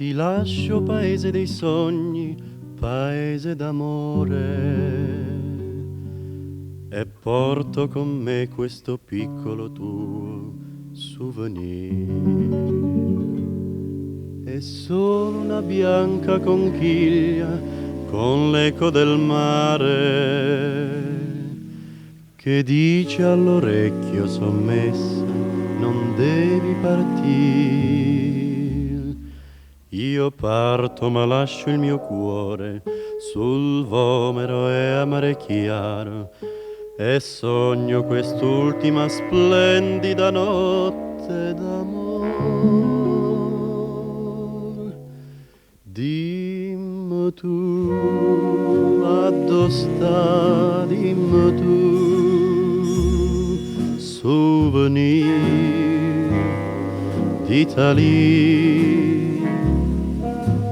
Ti lascio paese dei sogni, paese d'amore, e porto con me questo piccolo tuo souvenir. È solo una bianca conchiglia con l'eco del mare che dice all'orecchio sommessa: non devi partire. Io parto ma lascio il mio cuore sul Vomero e a mare chiaro e sogno quest'ultima splendida notte d'amor. Dimmi tu, addo sta, dimmi tu, souvenir d'Italia,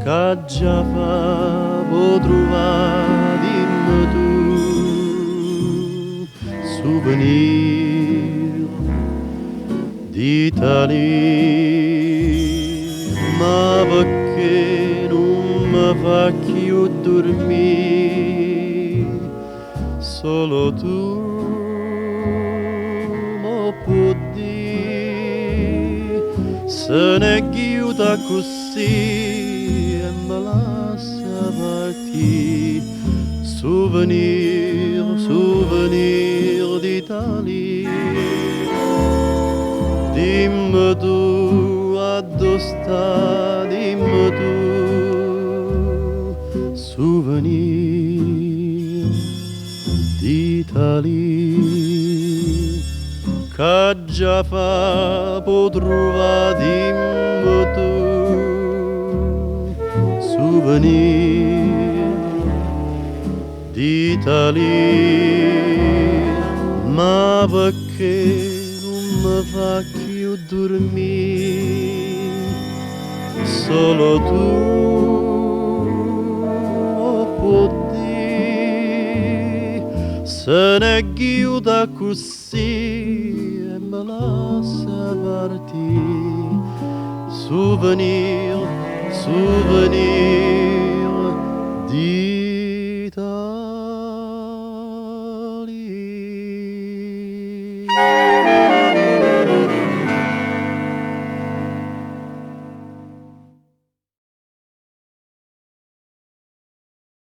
che già fa trovare, dimmi tu, souvenir d'Italia, ma perché non mi fa più dormire, solo tu mi puoi dire, se ne chiuda così e me lascia partire, souvenir, souvenir d'Italia. Dimmi tu, addo sta, dimmi tu, souvenir d'Italia, che già fa può trovare, dimmi tu, souvenir d'Italia, ma perché non mi fa più dormire, solo tu puoi dire, se ne chiuda così e me lascia partire, souvenir, souvenir d'Italia.